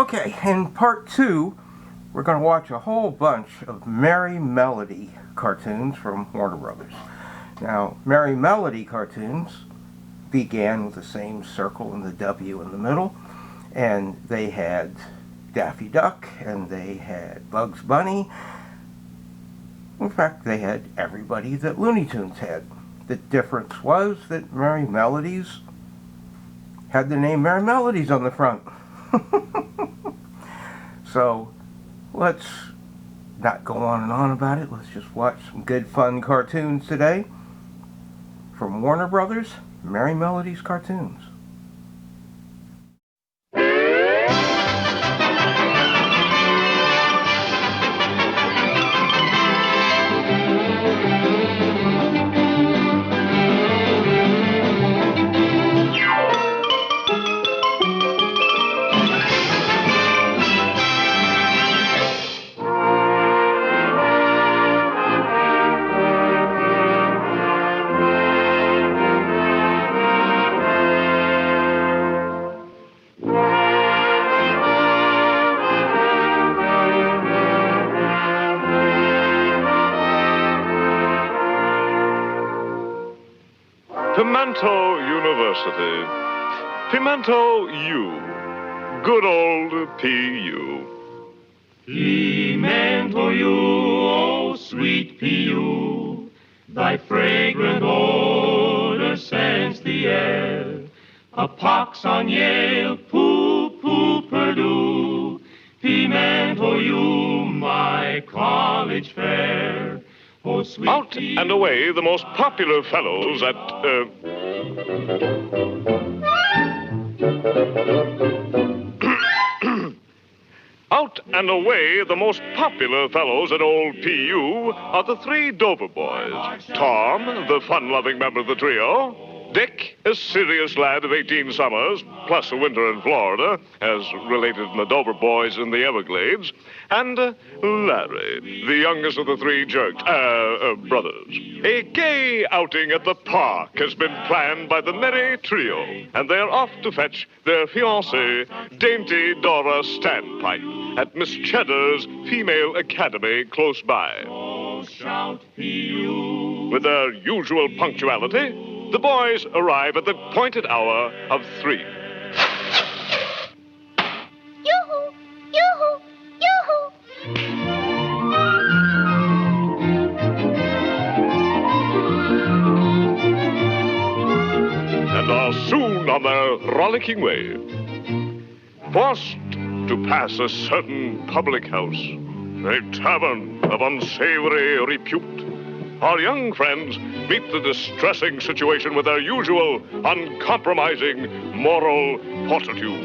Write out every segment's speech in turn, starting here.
Okay, in part 2, we're going to watch a whole bunch of Merrie Melody cartoons from Warner Brothers. Now, Merrie Melody cartoons began with the same circle and the W in the middle, and they had Daffy Duck, and they had Bugs Bunny. In fact, they had everybody that Looney Tunes had. The difference was that Merrie Melodies had the name Merrie Melodies on the front. So, let's not go on and on about it. Let's just watch some good, fun cartoons today from Warner Brothers, Merrie Melodies cartoons. Pimento University. Pimento U. Good old P.U. Pimento U, oh sweet P.U. Thy fragrant odor scents the air. A pox on Yale, poo-poo Purdue. Pimento U, my college fair. Oh, sweet Out and away the most popular fellows at, Out and away the most popular fellows at old P.U. are the three Dover boys. Tom, the fun-loving member of the trio. Dick, a serious lad of 18 summers, plus a winter in Florida, as related in the Dover boys in the Everglades. And Larry, the youngest of the three brothers. A gay outing at the park has been planned by the merry trio, and they're off to fetch their fiancée, dainty Dora Standpipe, at Miss Cheddar's Female Academy close by. Oh, shout P.U. With their usual punctuality, the boys arrive at the appointed hour of 3. Yoo-hoo! Yoo-hoo! Yoo-hoo! And are soon on their rollicking way. Forced to pass a certain public house, a tavern of unsavory repute, our young friends meet the distressing situation with their usual uncompromising moral fortitude.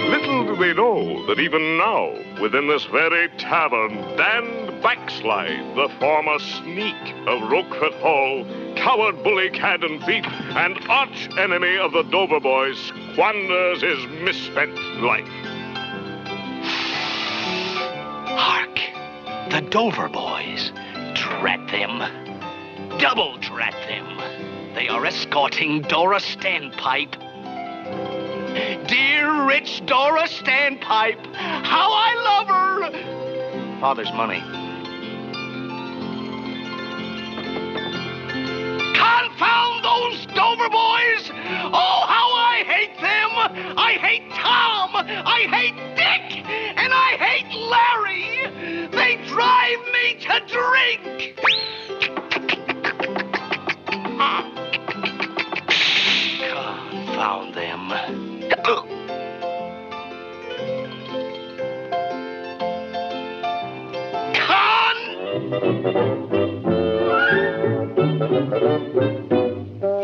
Little do they know that even now, within this very tavern, Dan Backslide, the former sneak of Roquefort Hall, coward, bully, cad, and thief, and arch enemy of the Dover boys, squanders his misspent life. Hark! The Dover boys. Drat them. Double drat them. They are escorting Dora Standpipe. Dear rich Dora Standpipe, how I love her! Father's money. Confound those Dover boys! Oh, how I hate them! I hate Tom! I hate Dick! And I hate Larry! They drive me to drink! Confound them.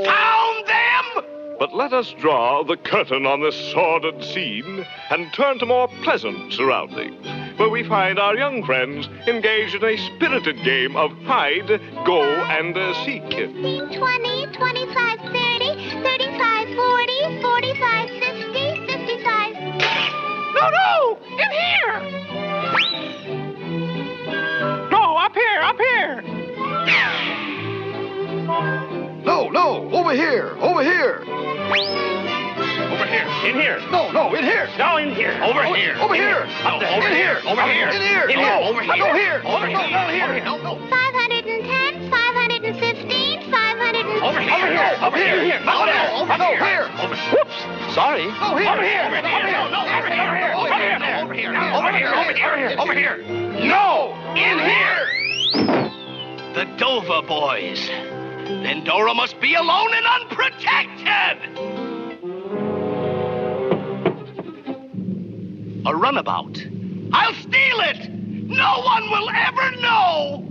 Found them! But let us draw the curtain on this sordid scene and turn to more pleasant surroundings, where we find our young friends engaged in a spirited game of hide, go, and seek. 15, 20, 25, 30, 35, 40, 45, 50, 55. No! In here! No, up here! No, over here. Over here. Over here. In here. No, in here. No, in here. Over here. Over here. Up there. Over here. Over here. In here. In here. Over here. Go here. Over here. Down here. Over here. No. 510, 515, 500. Over here. Over here. No, here. Whoops. Sorry. No, here. Over here. Over here. No, over here. Over here. Over here. Over here. Over here. Over here. No, in here. The Dover boys. Then Dora must be alone and unprotected. A runabout. I'll steal it. No one will ever know.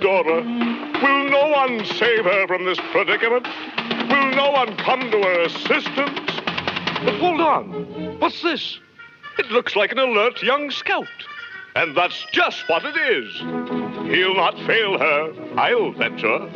Dora. Will no one save her from this predicament? Will no one come to her assistance? But hold on. What's this? It looks like an alert young scout. And that's just what it is. He'll not fail her, I'll venture.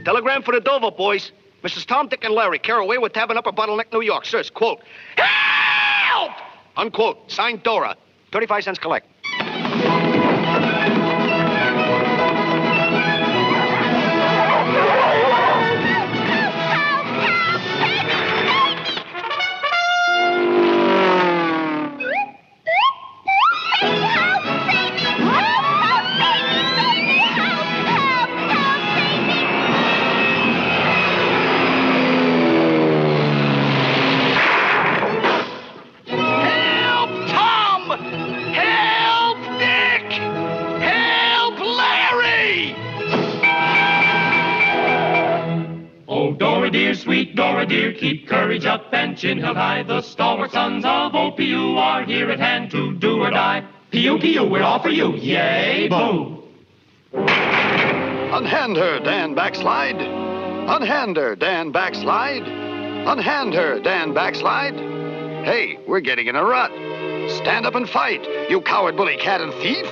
Telegram for the Dover boys. Mrs. Tom, Dick, and Larry, Caraway with Tavern Upper Bottleneck, New York. Says, quote, help! Unquote. Signed Dora. 35 cents collect. Sweet Dora dear, keep courage up and chin held high. The stalwart sons of OPU are here at hand to do or die. P.U., we're all for you. Yay, boo! Unhand her, Dan Backslide. Unhand her, Dan Backslide. Unhand her, Dan Backslide. Hey, we're getting in a rut. Stand up and fight, you coward, bully, cat, and thief.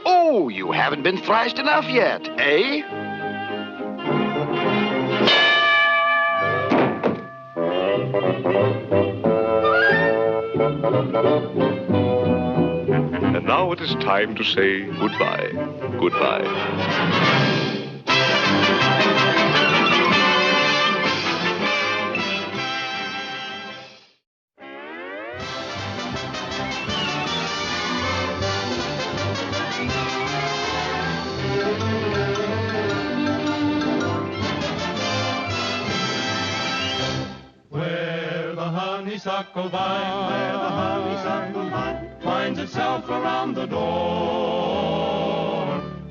Oh, you haven't been thrashed enough yet, eh? And now it is time to say goodbye. Goodbye. Honeysuckle vine, where the honeysuckle vine winds itself around the door.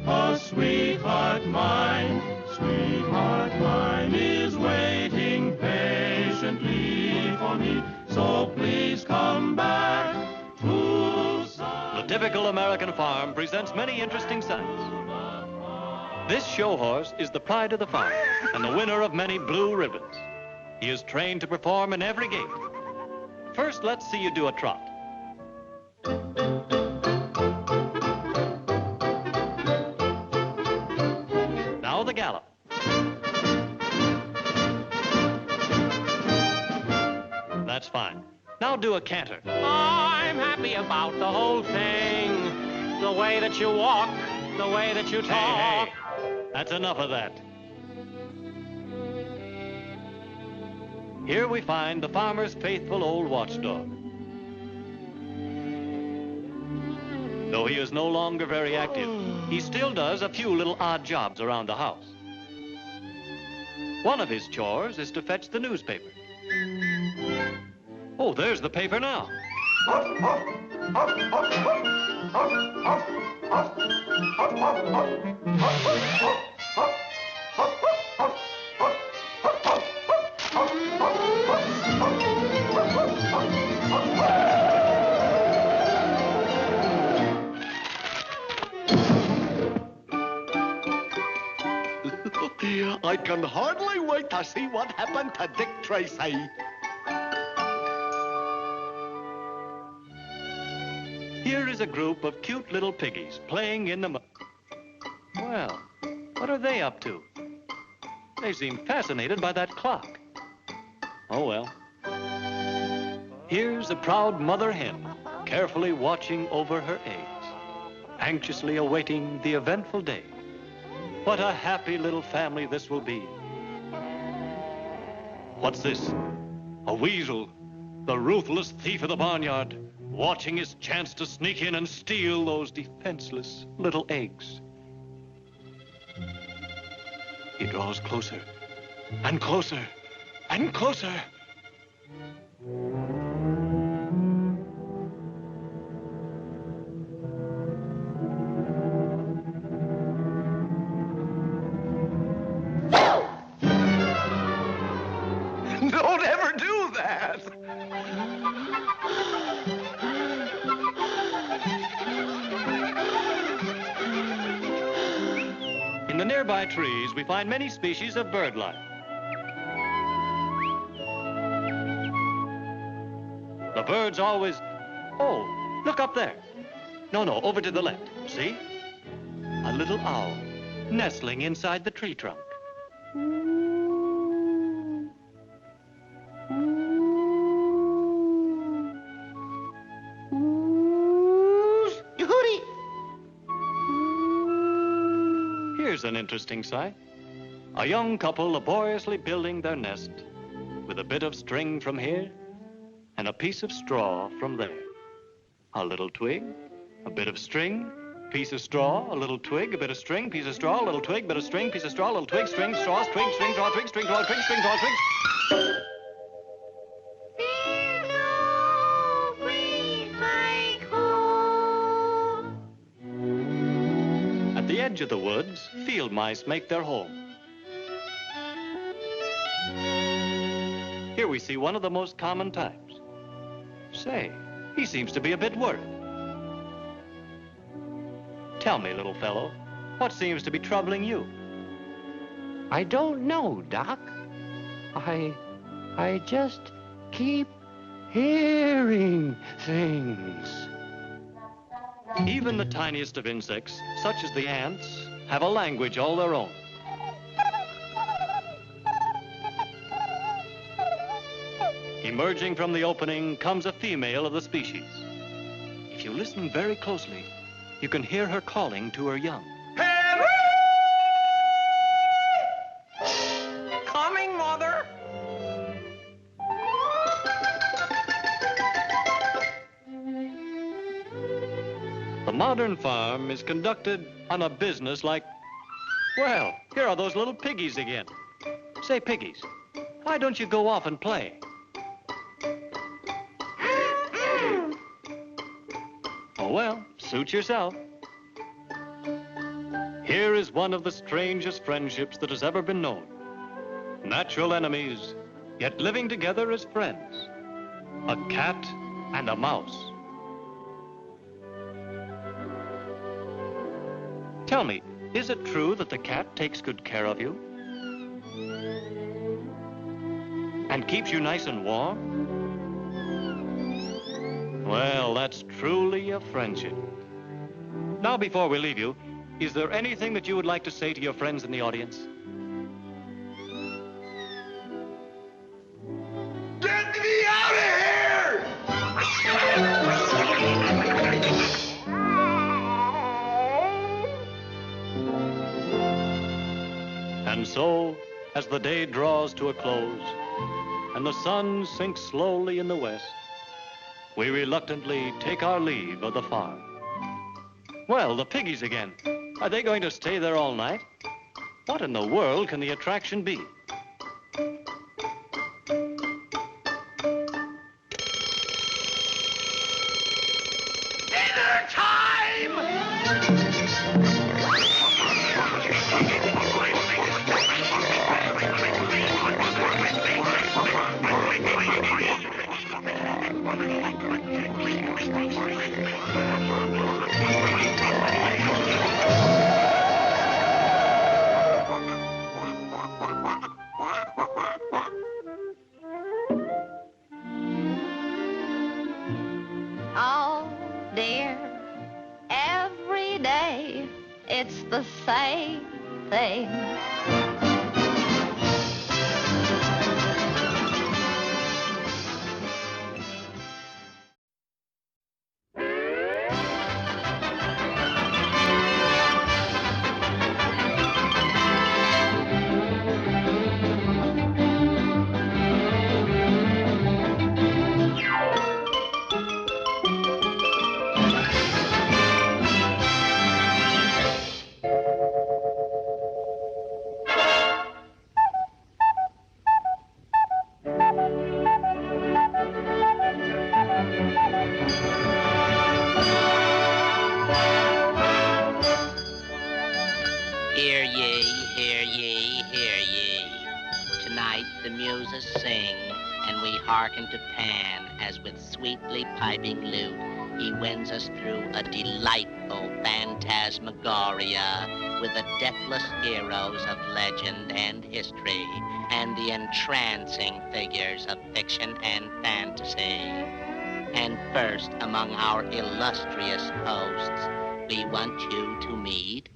A sweetheart mine, typical American farm presents many interesting sights. This show horse is the pride of the farm and the winner of many blue ribbons. He is trained to perform in every gait. First, let's see you do a trot. Now the gallop. That's fine. Now do a canter. I'm happy about the whole thing. The way that you walk, the way that you talk. Hey, that's enough of that. Here we find the farmer's faithful old watchdog. Though he is no longer very active, he still does a few little odd jobs around the house. One of his chores is to fetch the newspaper. Oh, there's the paper now. I can hardly wait to see what happened to Dick Tracy. Here is a group of cute little piggies playing in the mud. Well, what are they up to? They seem fascinated by that clock. Oh, well. Here's a proud mother hen, carefully watching over her eggs, anxiously awaiting the eventful day. What a happy little family this will be. What's this? A weasel, the ruthless thief of the barnyard, watching his chance to sneak in and steal those defenseless little eggs. He draws closer, and closer, and closer. Don't ever do that. In the nearby trees, we find many species of bird life. The birds always... Oh, look up there. No, over to the left. See? A little owl nestling inside the tree trunk. Here's an interesting sight. A young couple laboriously building their nest with a bit of string from here and a piece of straw from there. A little twig, a bit of string, piece of straw, a little twig, a bit of string, piece of straw, a little twig, bit of string, piece of straw, a little twig, string, straw, twig, string, straw, twig, string, straw, twig, string, straw, twig. At the edge of the woods, field mice make their home. Here we see one of the most common types. Say, he seems to be a bit worried. Tell me, little fellow, what seems to be troubling you? I don't know, Doc. I just keep hearing things. Even the tiniest of insects, such as the ants, have a language all their own. Emerging from the opening comes a female of the species. If you listen very closely, you can hear her calling to her young. Henry! Coming, Mother. The modern farm is conducted on a business like... Well, here are those little piggies again. Say, piggies, why don't you go off and play? Oh, well, suit yourself. Here is one of the strangest friendships that has ever been known. Natural enemies, yet living together as friends. A cat and a mouse. Tell me, is it true that the cat takes good care of you? And keeps you nice and warm? Well, that's truly a friendship. Now, before we leave you, is there anything that you would like to say to your friends in the audience? Get me out of here! And so, as the day draws to a close, and the sun sinks slowly in the west, we reluctantly take our leave of the farm. Well, the piggies again. Are they going to stay there all night? What in the world can the attraction be? Dinner time! Oh, dear, every day it's the same thing. Hear ye, hear ye, hear ye. Tonight the muses sing, and we hearken to Pan as with sweetly piping lute he wins us through a delightful phantasmagoria with the deathless heroes of legend and history and the entrancing figures of fiction and fantasy. And first among our illustrious hosts, we want you to meet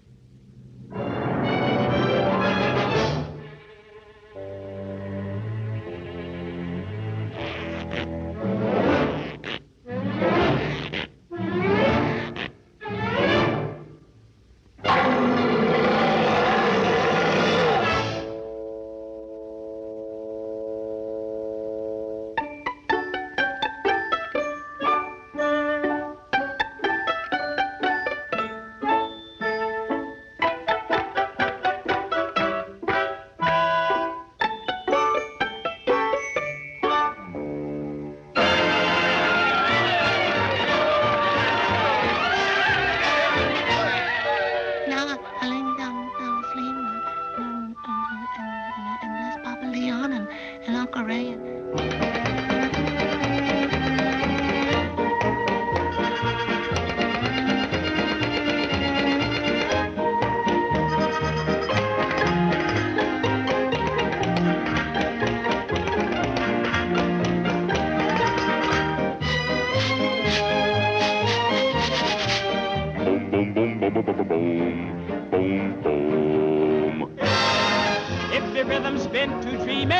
If the rhythm's been too dreamy,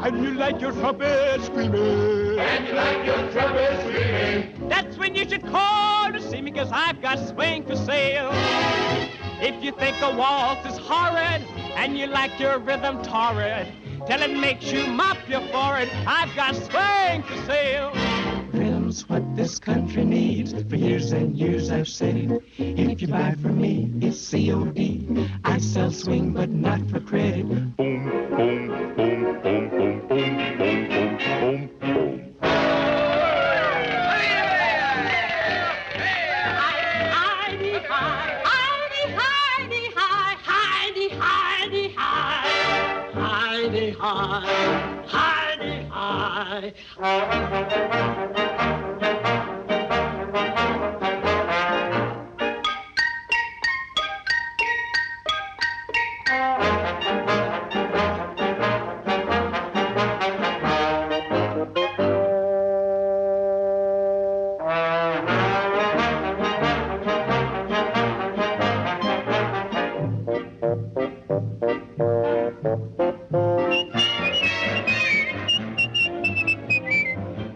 and you like your trumpet screaming, that's when you should call to see me, 'cause I've got swing for sale. If you think a waltz is horrid and you like your rhythm torrid, till it makes you mop your forehead, I've got swing for sale. Rhythm's what this country needs. For years and years I've said, if you buy from me, it's COD. I sell swing, but not for credit. Boom, boom, boom, boom, boom, boom, boom, boom, boom, boom.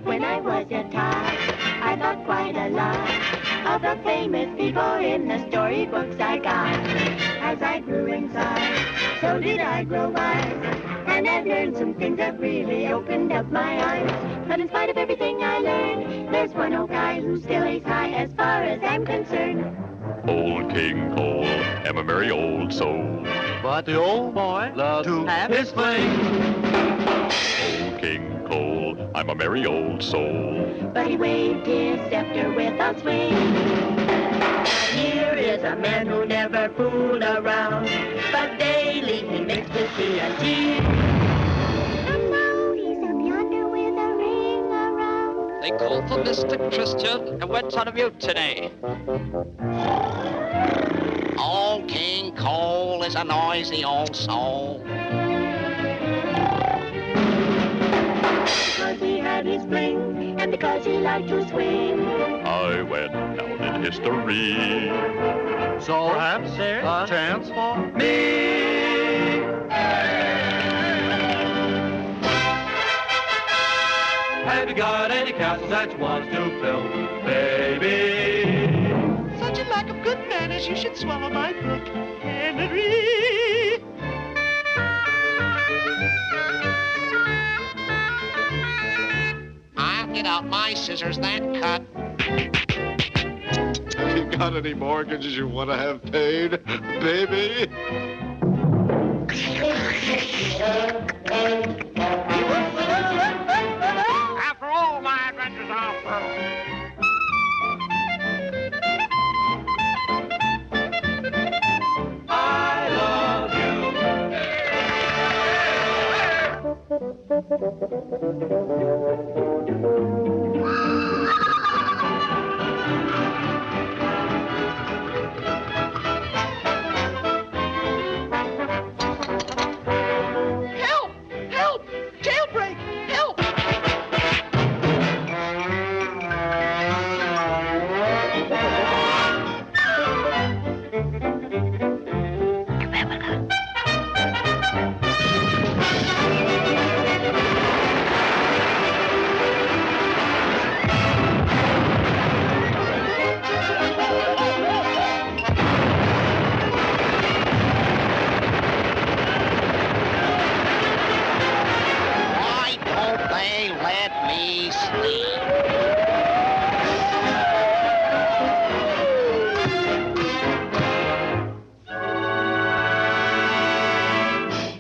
When I was a child, I thought quite a lot of the famous people in the storybooks I got. As I grew in size, so did I grow wise, and I've learned some things that really opened up my eyes. But in spite of everything I learned, there's one old guy who still is high as far as I'm concerned. Old King Cole, am a merry old soul. But the old boy loves to have his fling. Old King Cole, I'm a merry old soul. But he waved his scepter with a swing. Here is a man who never fooled around, but daily he makes me see a G. And now he's up yonder with a ring around. They called for Mr. Christian and went on a mutiny. Old King Cole is a noisy old soul. Because he had his fling, and because he liked to swing, I went down in history. So perhaps there's a chance for me. Have you got any castles that you want to fill, baby? Such a lack of good manners, you should swallow my book, Henry. I'll get out my scissors, that cut. You got any mortgages you want to have paid, baby? After all my adventures are through. I love Help! Help! Jailbreak! Help! Why don't they let me sleep?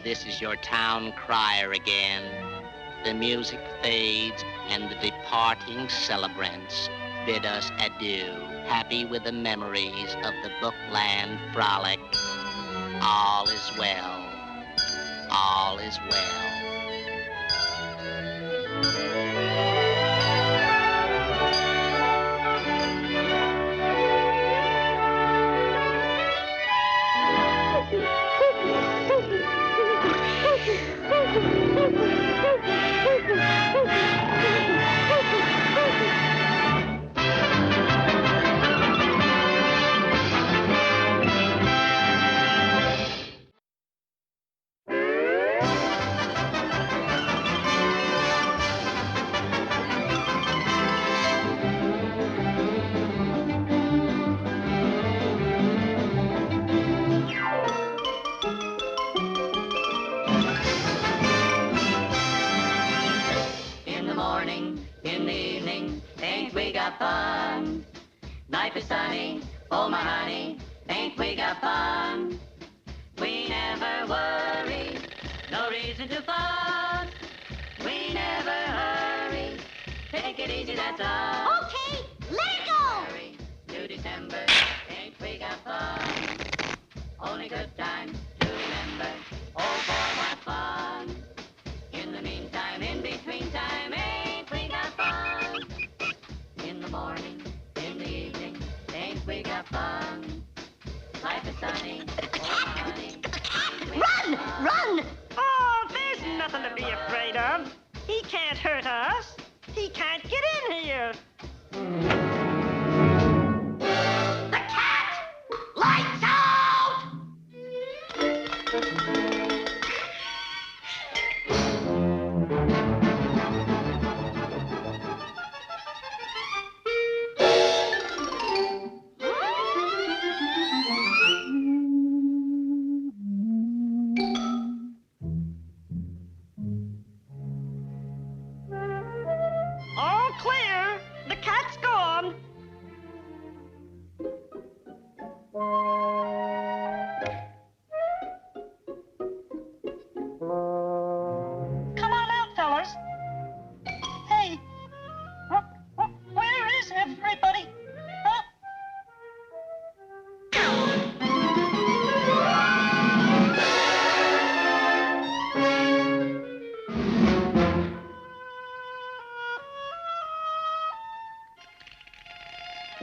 This is your town crier again. The music fades and the departing celebrants bid us adieu, happy with the memories of the Bookland frolic. All is well. All is well. in the morning, in the evening, ain't we got fun? Life is sunny, oh my honey, ain't we got fun? We never worry, no reason to fuss. We never hurry, take it easy, that's all. Okay, let go! January to December, ain't we got fun? Only good times to remember, oh boy, what fun. In the meantime, in between time, ain't we got fun? In the morning, in the evening, ain't we got fun? Life is sunny, oh my honey. Run! Run! Oh, there's nothing to be afraid of. He can't hurt us. He can't get in here.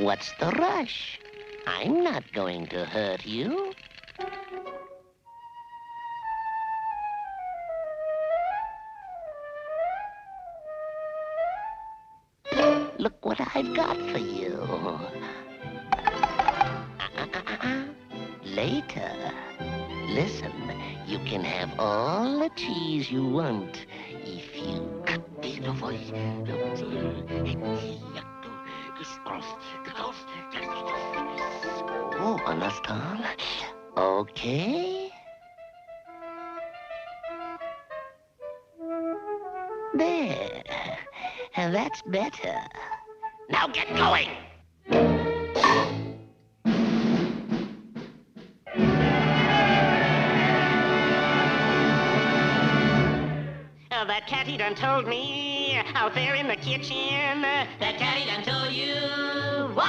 What's the rush? I'm not going to hurt you. Look what I've got for you. Later. Listen, you can have all the cheese you want if you cut the voice. Oh, understand? Okay. There. That's better. Now get going. That catty done told me out there in the kitchen. That catty done told you what?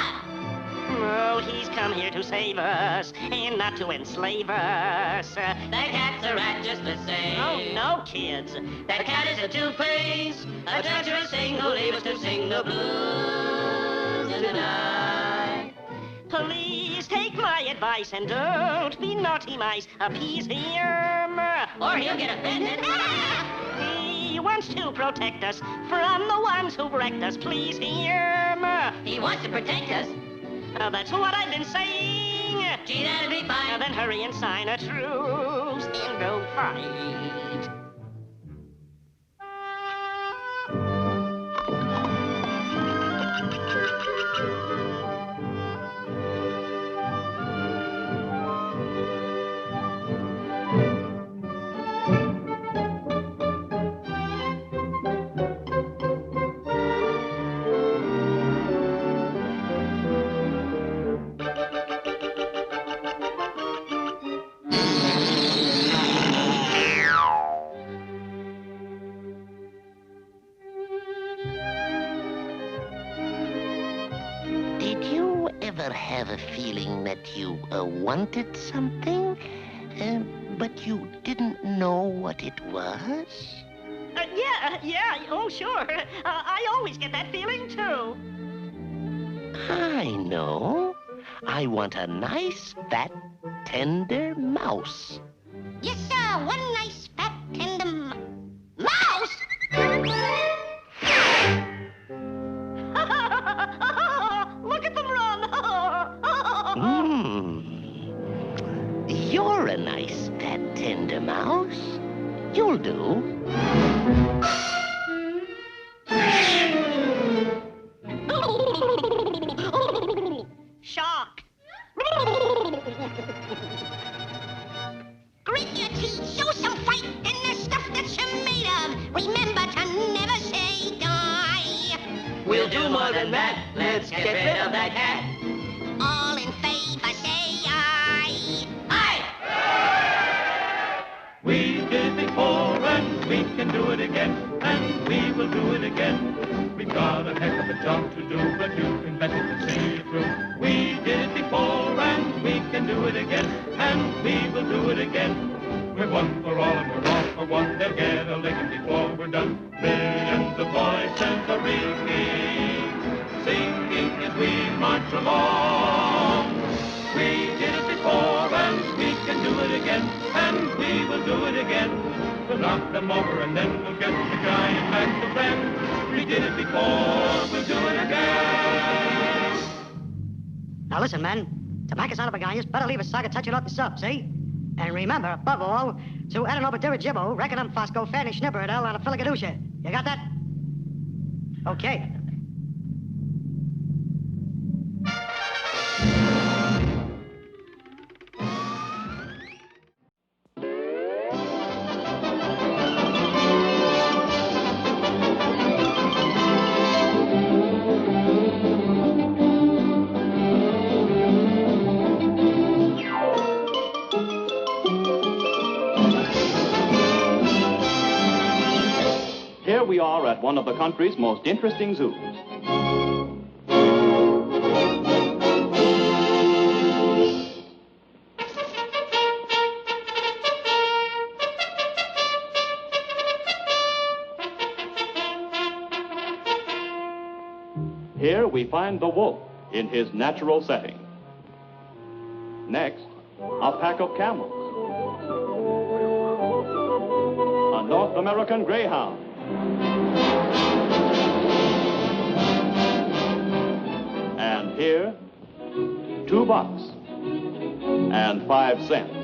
Oh, he's come here to save us and not to enslave us. That cat's a rat just the same. Oh, no, kids. That cat is a two-face, a treacherous thing who'll leave us to sing the blues in the night. Please take my advice and don't be naughty mice. Appease him. Or he'll get offended. He wants to protect us from the ones who've wrecked us. Please him. He wants to protect us. That's what I've been saying. Gee, that'll be fine. Then hurry and sign a truce and go fight. Have a feeling that you wanted something, but you didn't know what it was? Yeah, oh, sure. I always get that feeling, too. I know. I want a nice, fat, tender mouse. Yes, sir. One nice, fat, tender mouse! Look at them run! You're a nice, fat, tender mouse. You'll do. Shock! Grit your teeth, show some fight in the stuff that you're made of. Remember to never say die. We'll do more than that. Let's get rid of that cat. All in favor, say aye. Aye! We did it before and we can do it again, and we will do it again. We've got a heck of a job to do, but you can bet it to see it through. We did it before and we can do it again, and we will do it again. We're one for all and we're all for one. They'll get a licking before we're done. Millions of voices are ringing, singing as we march along. We did it before and we can do it again, and we will do it again. We'll knock them over and then we'll get the giant back to friend. We did it before, we'll do it again. Now listen, men, to back us out of a guy, you better leave a saga touching up the sub, see? And remember, above all, to Edinburgh Dirigible, Reckonum Fosco, Fanny Schnipper, and a Filigadusha. You got that? Okay. Here we are at one of the country's most interesting zoos. Here we find the wolf, in his natural setting. Next, a pack of camels. A North American greyhound. And here, $2 and 5 cents.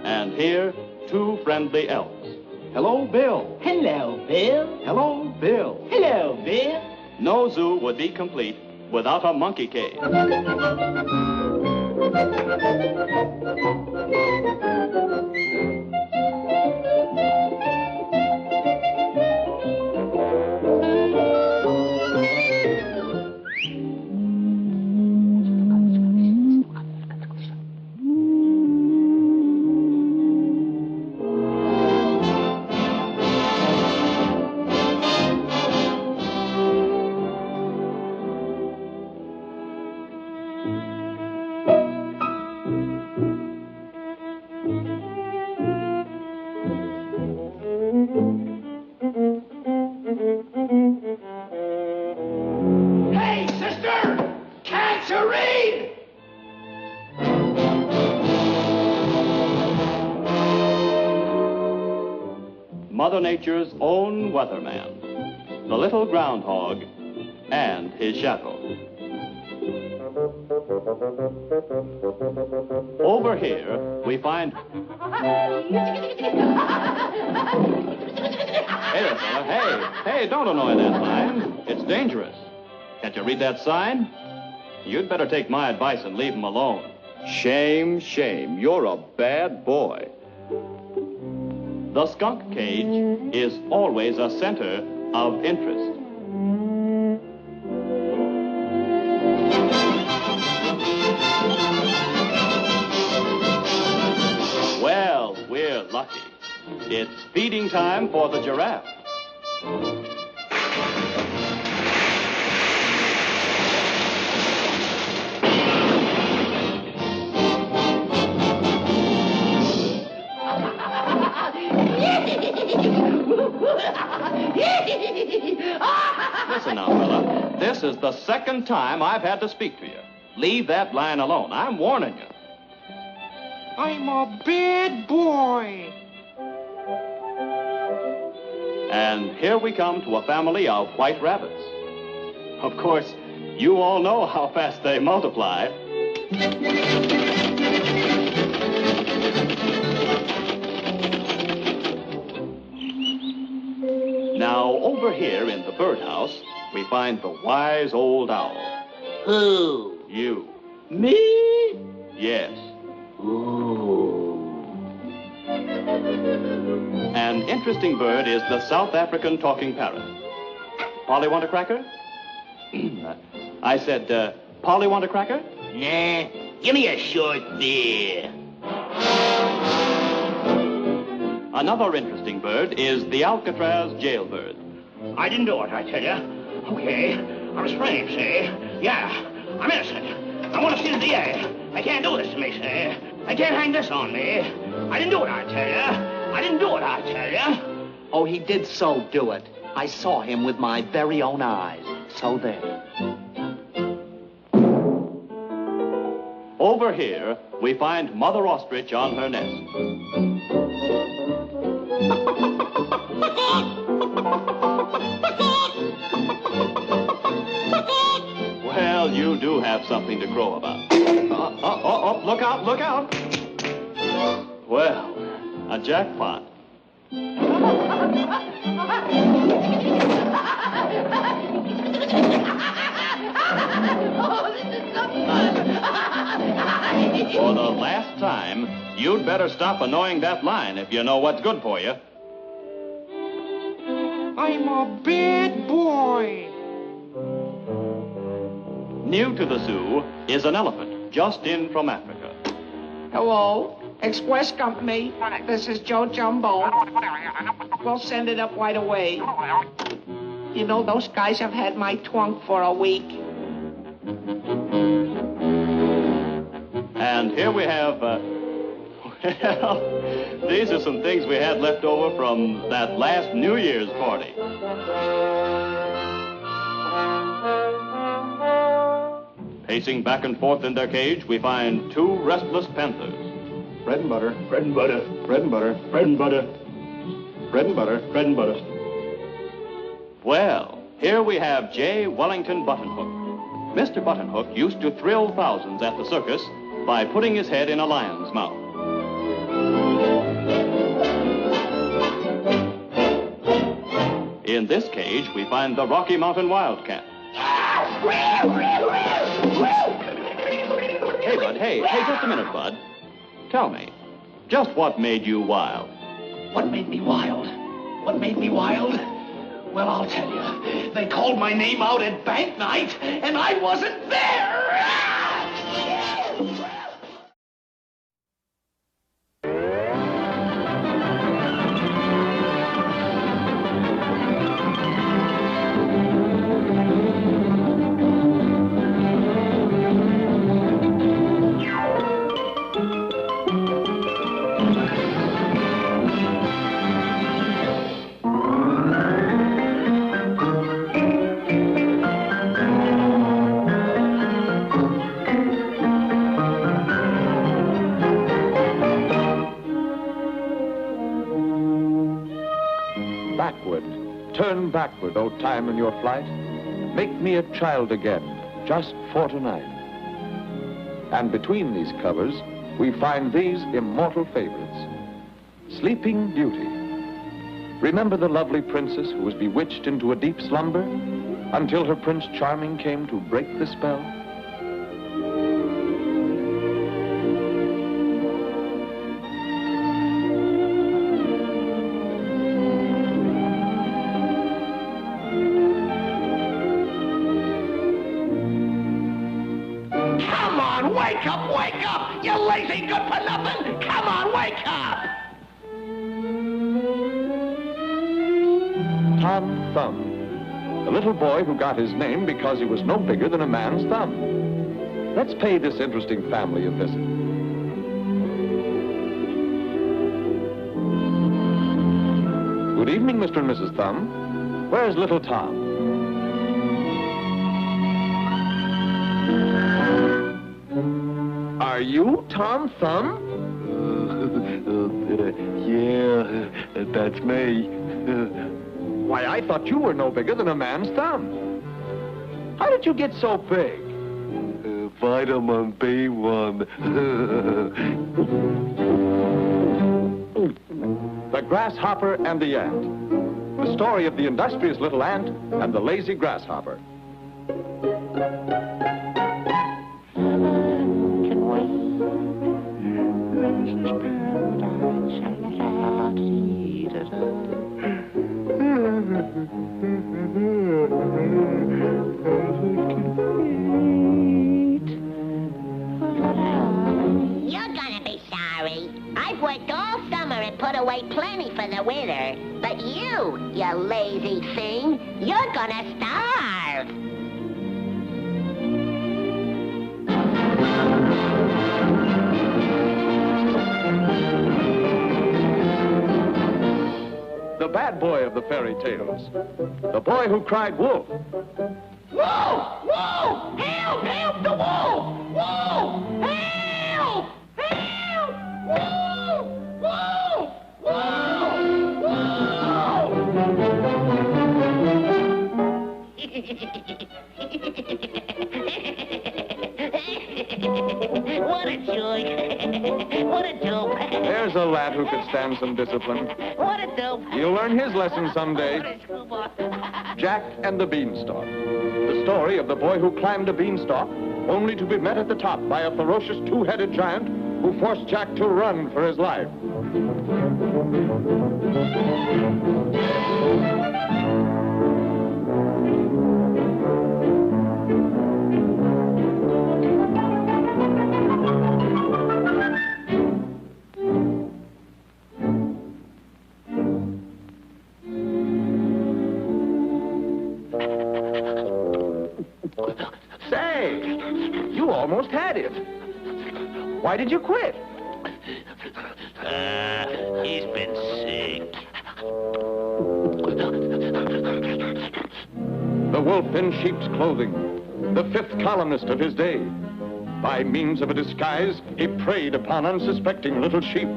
And here, 2 friendly elves. Hello, Bill. Hello, Bill. Hello, Bill. Hello, Bill. No zoo would be complete without a monkey cage. Hey, sister! Can't you read? Mother Nature's own weatherman, the little groundhog, and his shadow. Over here, we find... Hey there, fella. Hey, don't annoy that sign. It's dangerous. Can't you read that sign? You'd better take my advice and leave him alone. Shame, shame. You're a bad boy. The skunk cage is always a center of interest. Well, we're lucky. It's feeding time for the giraffe. Listen now, fella. This is the second time I've had to speak to you. Leave that line alone. I'm warning you. I'm a bad boy. And here we come to a family of white rabbits. Of course, you all know how fast they multiply. Now, over here in the birdhouse, we find the wise old owl. Who? You. Me? Yes. Ooh. An interesting bird is the South African talking parrot. Polly, want a cracker? I said, Polly, want a cracker? Nah, give me a short beer. Another interesting bird is the Alcatraz jailbird. I didn't do it, I tell you. Okay, I was framed, see? Yeah, I'm innocent. I want to see the DA. They can't do this to me, see? They can't hang this on me. I didn't do it, I tell you. I didn't do it, I tell you. Oh, he did so do it. I saw him with my very own eyes. So there. Over here, we find Mother Ostrich on her nest. Well, you do have something to crow about. Look out, look out. Well, a jackpot. For the last time, you'd better stop annoying that line if you know what's good for you. I'm a bad boy. New to the zoo is an elephant just in from Africa. Hello, Express Company. This is Joe Jumbo. We'll send it up right away. You know, those guys have had my trunk for a week. And here we have, well, these are some things we had left over from that last New Year's party. Pacing back and forth in their cage, we find two restless panthers. Bread and butter. Bread and butter. Bread and butter. Bread and butter. Bread and butter. Bread and butter. Well, here we have J. Wellington Buttonhook. Mr. Buttonhook used to thrill thousands at the circus by putting his head in a lion's mouth. In this cage, we find the Rocky Mountain Wildcat. Hey, Bud, hey, just a minute, Bud. Tell me, just what made you wild? What made me wild? What made me wild? Well, I'll tell you. They called my name out at bank night, and I wasn't there! Turn backward, O time, in your flight. Make me a child again, just for tonight. And between these covers, we find these immortal favorites. Sleeping Beauty. Remember the lovely princess who was bewitched into a deep slumber until her Prince Charming came to break the spell? Wake up, you lazy good-for-nothing! Come on, wake up! Tom Thumb, the little boy who got his name because he was no bigger than a man's thumb. Let's pay this interesting family a visit. Good evening, Mr. and Mrs. Thumb. Where's little Tom? Are you Tom Thumb? Yeah, that's me. Why, I thought you were no bigger than a man's thumb. How did you get so big? Vitamin B1. The Grasshopper and the Ant. The story of the industrious little ant and the lazy grasshopper. You're gonna be sorry. I've worked all summer and put away plenty for the winter. But you lazy thing, you're gonna starve. The bad boy of the fairy tales. The boy who cried wolf. Whoa! Whoa! Help! Help the wolf! Whoa! Help! Help! Whoa! Whoa! Whoa! What a joy. What a dope. There's a lad who could stand some discipline. What a dope. He'll learn his lesson someday. What a screwball. Jack and the Beanstalk. The story of the boy who climbed a beanstalk only to be met at the top by a ferocious two-headed giant who forced Jack to run for his life. Say, you almost had it. Why did you quit? He's been sick. The wolf in sheep's clothing, the fifth columnist of his day. By means of a disguise, he preyed upon unsuspecting little sheep.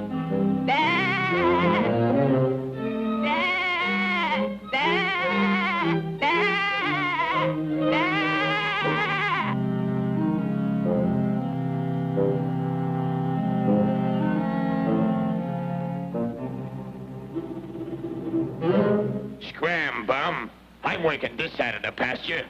Scram, bum. I'm working this side of the pasture.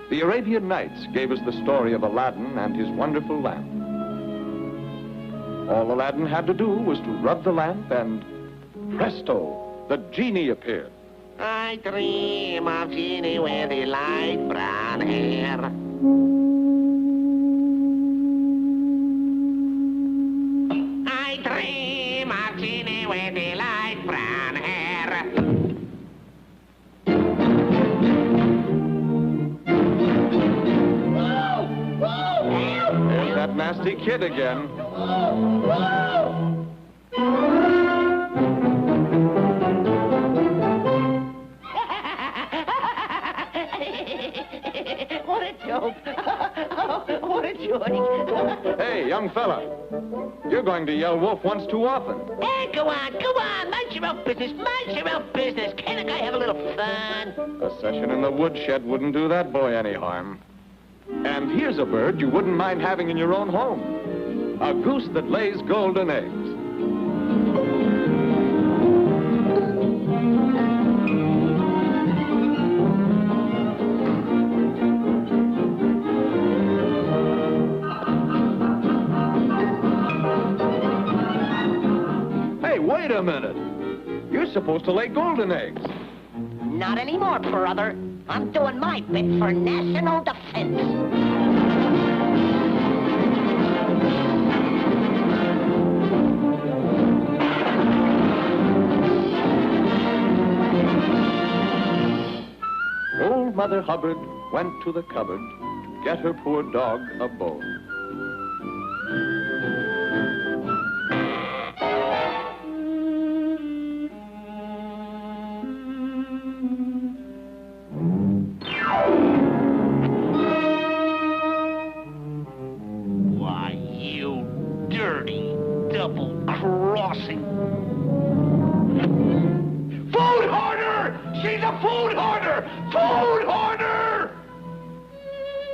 The Arabian Nights gave us the story of Aladdin and his wonderful lamp. All Aladdin had to do was to rub the lamp and presto, the genie appeared. I dream of Genie with the light brown hair. I dream of Genie with the light brown hair. There's that nasty kid again. What a joke. What a joke. Hey, young fella, you're going to yell wolf once too often. Hey, go on. Mind your own business. Mind your own business. Can't a guy have a little fun? A session in the woodshed wouldn't do that boy any harm. And here's a bird you wouldn't mind having in your own home. A goose that lays golden eggs. Hey, wait a minute. You're supposed to lay golden eggs. Not anymore, brother. I'm doing my bit for national defense. Old Mother Hubbard went to the cupboard to get her poor dog a bone. Why, you dirty double-crossing. Food hoarder! She's a food hoarder! Food hoarder!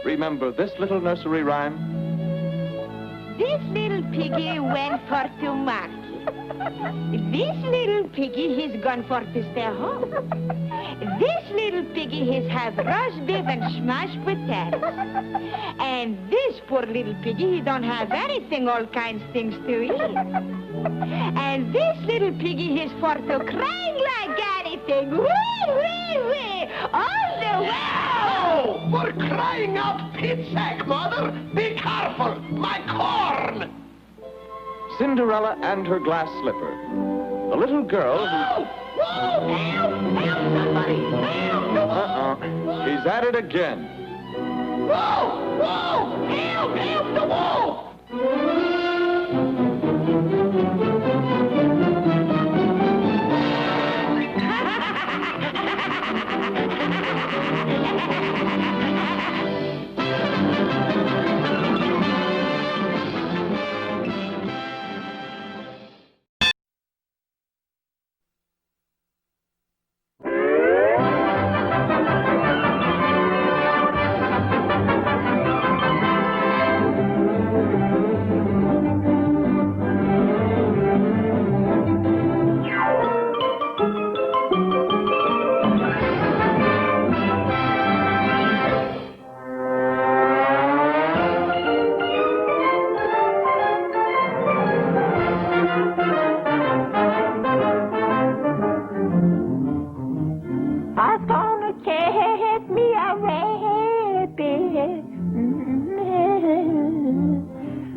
Remember this little nursery rhyme? This little piggy went for to market. This little piggy, he's gone for to stay home. This little piggy, he's have roast beef and smashed potatoes. And this poor little piggy, he don't have anything, all kinds things to eat. And this little piggy, he's for to crying like anything. Wee, wee, wee, all the way. Oh, for crying out pit sack, Mother! Be careful! My corn! Cinderella and her glass slipper. The little girl who... Whoa! Help somebody! Help! He's at it again. Whoa! Whoa! Help the wolf! I's gonna catch me a rabbit.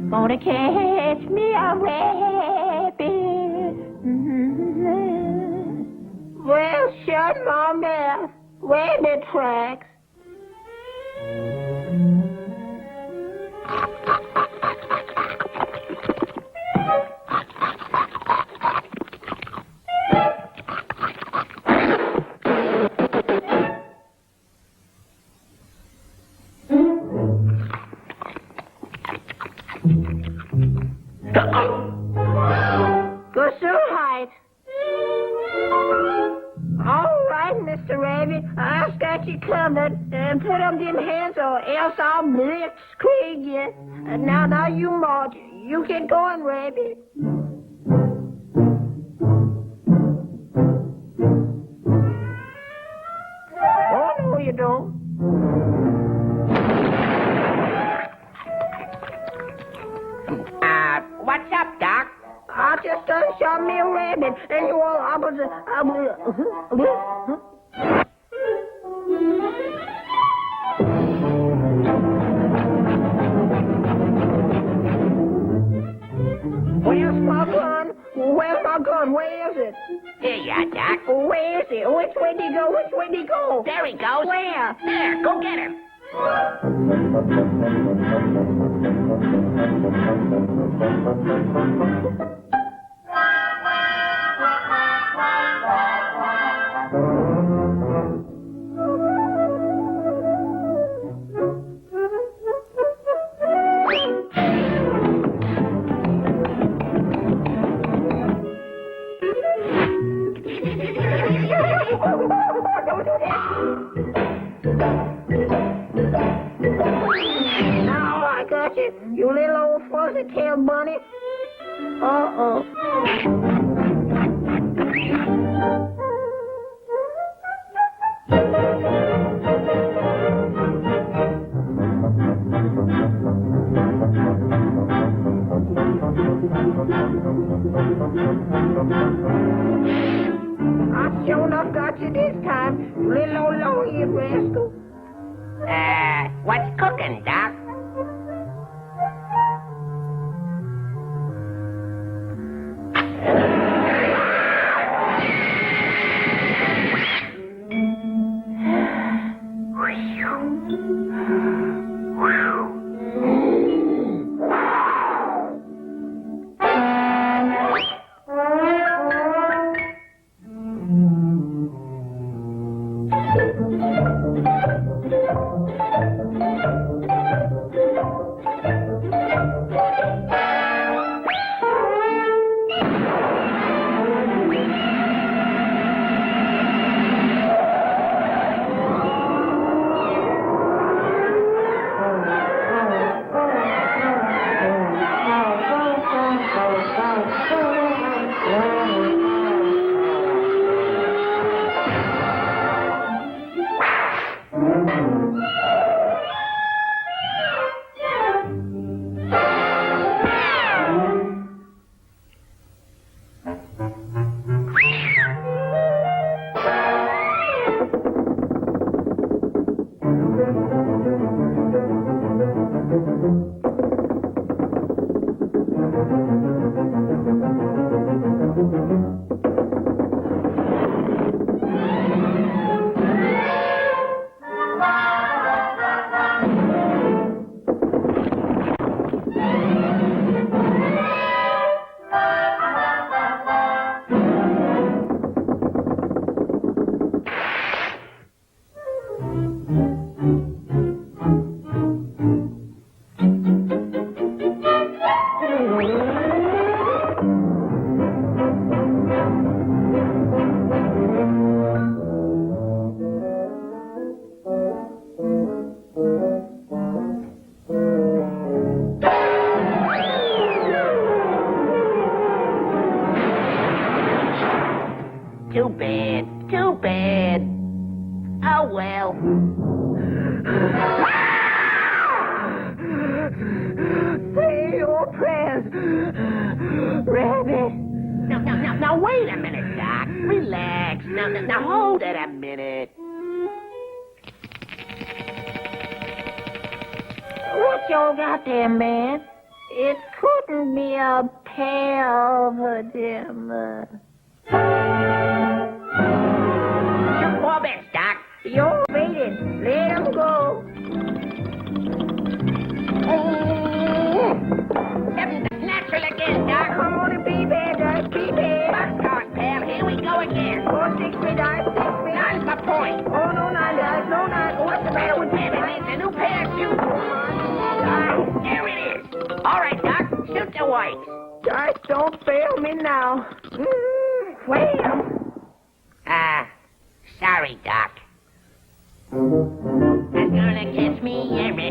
Gonna catch me a rabbit. Well, shut my mouth. Rabbit tracks. Go so hide. All right, Mr. Rabbit, I've got you covered. And put up them hands or else I'll blitzkrieg you. Now you march. You get going, Rabbit. Oh, no, you don't. What's up, Doc? I just shot me a rabbit, and you all Where's my gun? Where's my gun? Where is it? Here you are, Doc. Where is it? Which way did he go? Which way did he go? There he goes. Where? There, go get him. Don't do that. Now I got you, you little old fuzzy-tailed bunny. Uh-oh. I sure enough got you this time, you little old lonely rascal. What's cooking, Doc? Too bad. Too bad. Oh, well. Say your prayers, Rabbit. Now, wait a minute, Doc. Relax. Now, hold it a minute. What y'all got there, man? It couldn't be a pair of them. Shoot more bits, Doc. You're waiting. Let them go. That's natural again, Doc. Come on and be bad, guys. Be bad. Buck off, pal. Here we go again. 4, 6, 3, dive, 6, 3. Nine's my point. Oh, no, 9, guys. No, 9. What's the matter with Damn, it needs a new pair of shoes. There it is. All right, Doc. Shoot the white. Just don't fail me now. Wham! Sorry, Doc. You're gonna kiss me every